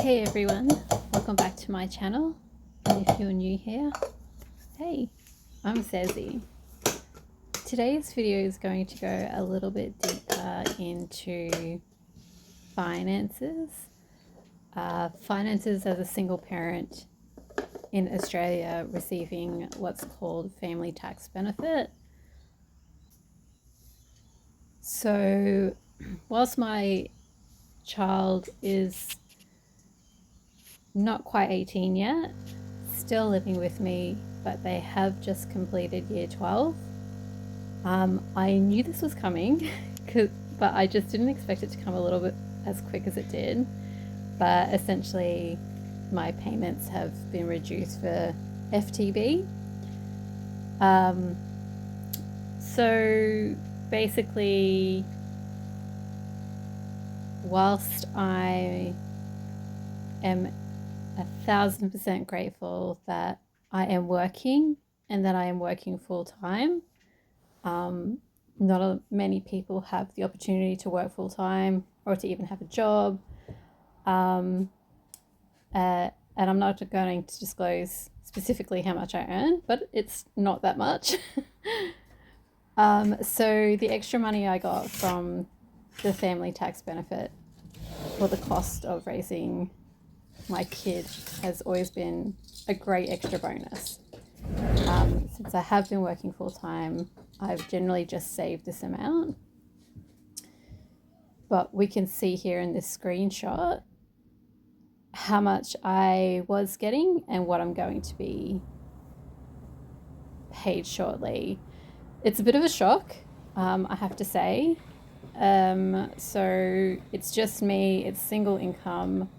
Hey everyone, welcome back to my channel. And if you're new here, hey, I'm Saresy. Today's video is going to go a little bit deeper into finances. Finances as a single parent in Australia receiving what's called family tax benefit. So whilst my child is not quite 18 yet, still living with me, but they have just completed year 12. I knew this was coming, but I just didn't expect it to come a little bit as quick as it did. But essentially, my payments have been reduced for FTB. So basically, whilst I am 1000% grateful that I am working and that I am working full time. Not many people have the opportunity to work full time or to even have a job. And I'm not going to disclose specifically how much I earn, but it's not that much. So the extra money I got from the family tax benefit for the cost of raising my kid has always been a great extra bonus. Since I have been working full time, I've generally just saved this amount. But we can see here in this screenshot how much I was getting and what I'm going to be paid shortly. It's a bit of a shock, I have to say. So it's just me, it's single income.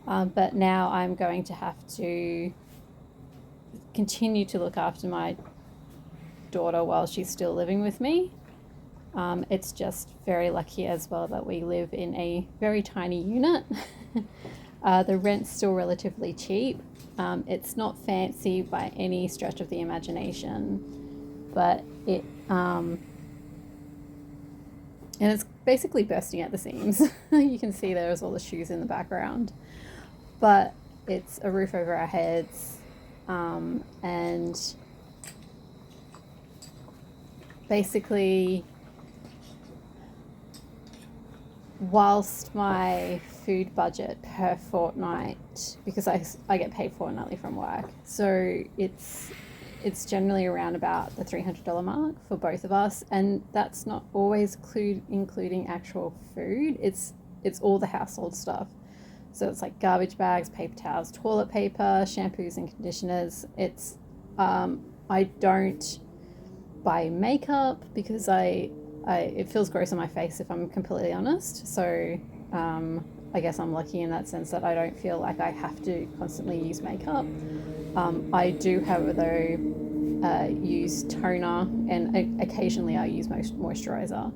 But now I'm going to have to continue to look after my daughter while she's still living with me. It's just very lucky as well that we live in a very tiny unit. The rent's still relatively cheap. It's not fancy by any stretch of the imagination, but and it's basically bursting at the seams. You can see there's all the shoes in the background. But it's a roof over our heads, and basically, whilst my food budget per fortnight, because I get paid fortnightly from work, so it's generally around about the $300 mark for both of us, and that's not always including actual food. It's all the household stuff. So it's like garbage bags, paper towels, toilet paper, shampoos and conditioners. It's I don't buy makeup because it feels gross on my face, if I'm completely honest. So I guess I'm lucky in that sense that I don't feel like I have to constantly use makeup. I do, however, though, use toner, and occasionally I use moisturizer.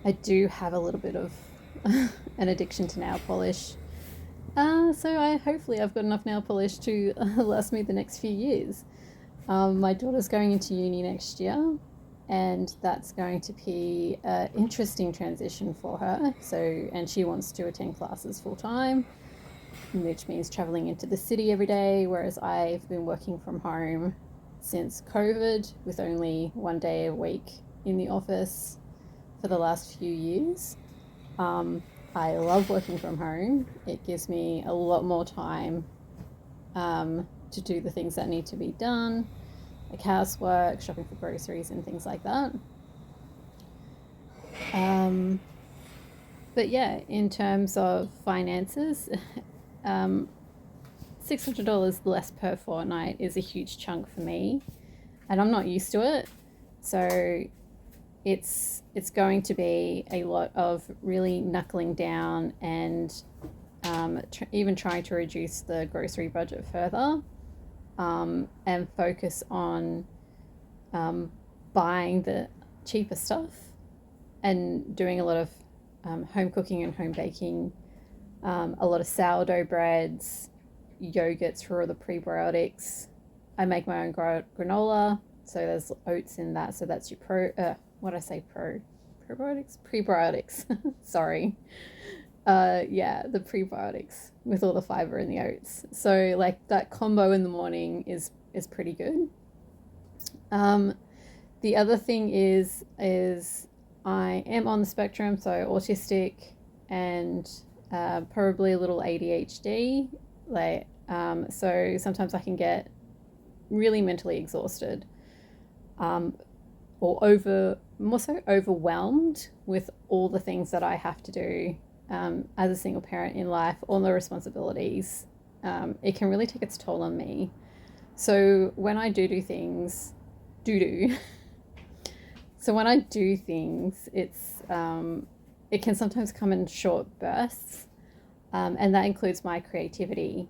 I do have a little bit of an addiction to nail polish. So hopefully I've got enough nail polish to last me the next few years. My daughter's going into uni next year, and that's going to be an interesting transition for her. And she wants to attend classes full time, which means traveling into the city every day, whereas I've been working from home since COVID with only 1 day a week in the office for the last few years. I love working from home. It gives me a lot more time to do the things that need to be done, like housework, shopping for groceries and things like that. But yeah, in terms of finances, $600 less per fortnight is a huge chunk for me, and I'm not used to it. So it's going to be a lot of really knuckling down and even trying to reduce the grocery budget further, and focus on buying the cheaper stuff and doing a lot of home cooking and home baking, a lot of sourdough breads, yogurts for all the prebiotics. I make my own granola, so there's oats in that, so that's your prebiotics. Sorry. Yeah, the prebiotics with all the fiber in the oats. So like that combo in the morning is pretty good. The other thing is I am on the spectrum, so autistic and probably a little ADHD. Like so sometimes I can get really mentally exhausted, or more so overwhelmed with all the things that I have to do as a single parent in life, all the responsibilities. It can really take its toll on me. So when I do things, so when I do things, it can sometimes come in short bursts, and that includes my creativity.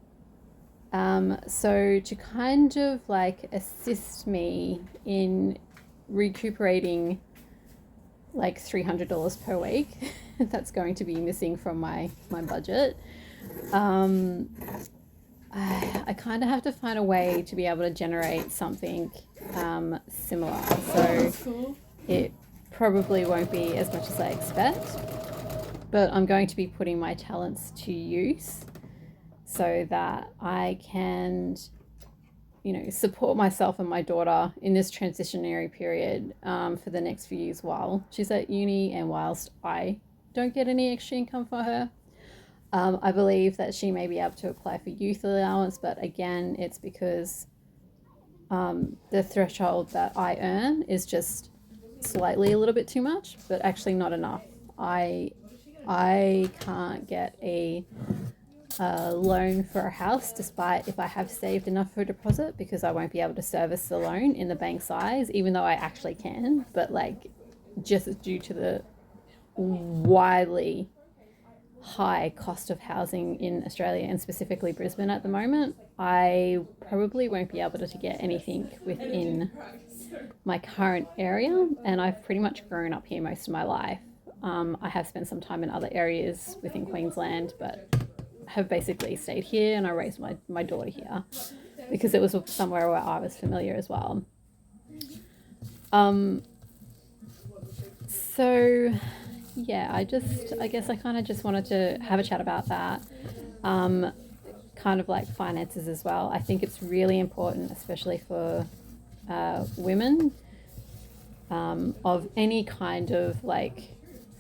So to kind of like assist me in recuperating like $300 per week that's going to be missing from my budget, I kind of have to find a way to be able to generate something similar. So it probably won't be as much as I expect, but I'm going to be putting my talents to use so that I can, support myself and my daughter in this transitionary period for the next few years while she's at uni and whilst I don't get any extra income for her. I believe that she may be able to apply for youth allowance, but again, it's because the threshold that I earn is just slightly a little bit too much, but actually not enough. I can't get a loan for a house despite if I have saved enough for a deposit, because I won't be able to service the loan in the bank size, even though I actually can, but like just due to the widely high cost of housing in Australia and specifically Brisbane at the moment, I probably won't be able to get anything within my current area, and I've pretty much grown up here most of my life. I have spent some time in other areas within Queensland, but have basically stayed here, and I raised my daughter here because it was somewhere where I was familiar as well. So yeah, I guess I kind of just wanted to have a chat about that. Kind of like finances as well. I think it's really important, especially for women of any kind of like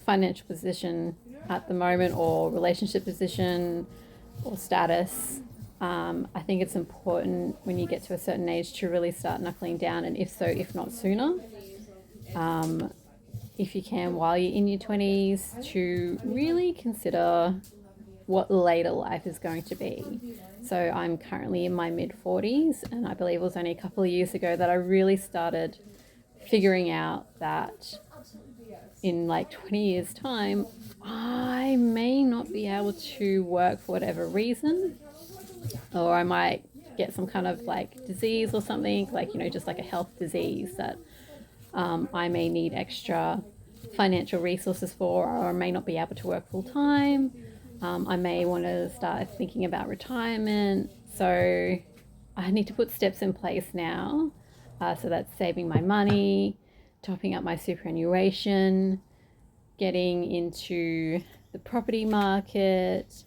financial position at the moment, or relationship position or status. I think it's important when you get to a certain age to really start knuckling down, and if not sooner, if you can while you're in your 20s, to really consider what later life is going to be. So I'm currently in my mid-40s, and I believe it was only a couple of years ago that I really started figuring out that in like 20 years time I may not be able to work for whatever reason, or I might get some kind of like disease or something, like just like a health disease that I may need extra financial resources for, or I may not be able to work full time. I may want to start thinking about retirement. So I need to put steps in place now. So that's saving my money, topping up my superannuation, getting into the property market.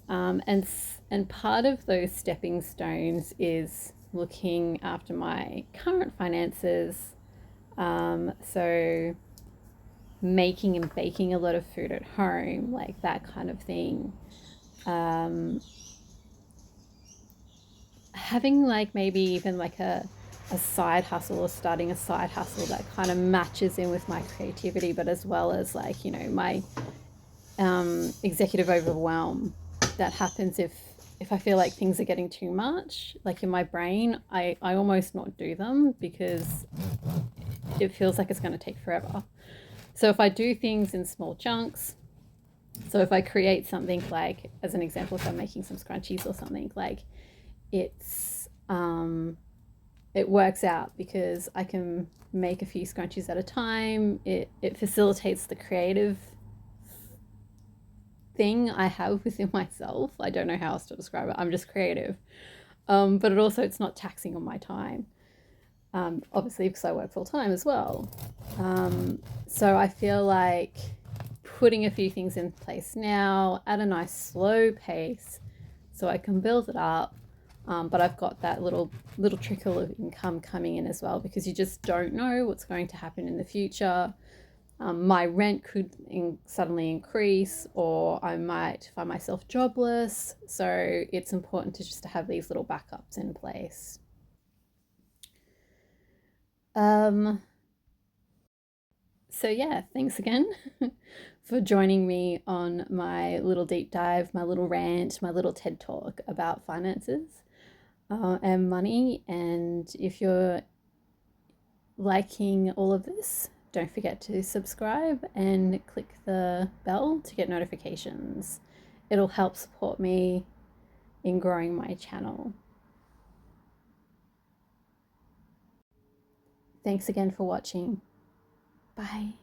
And part of those stepping stones is looking after my current finances. So making and baking a lot of food at home, like that kind of thing. Having like maybe even like a side hustle, or starting a side hustle that kind of matches in with my creativity, but as well as like, my executive overwhelm that happens if I feel like things are getting too much, like in my brain, I almost not do them because it feels like it's going to take forever. So if I do things in small chunks, so if I create something, like as an example, if I'm making some scrunchies or something, like it's it works out because I can make a few scrunchies at a time. It facilitates the creative thing I have within myself. I don't know how else to describe it. I'm just creative. But it's not taxing on my time. obviously because I work full time as well. So I feel like putting a few things in place now at a nice slow pace so I can build it up. But I've got that little trickle of income coming in as well, because you just don't know what's going to happen in the future. My rent could suddenly increase, or I might find myself jobless. So it's important to just have these little backups in place. So yeah, thanks again for joining me on my little deep dive, my little rant, my little TED talk about finances and money. And if you're liking all of this, don't forget to subscribe and click the bell to get notifications. It'll help support me in growing my channel. Thanks again for watching. Bye.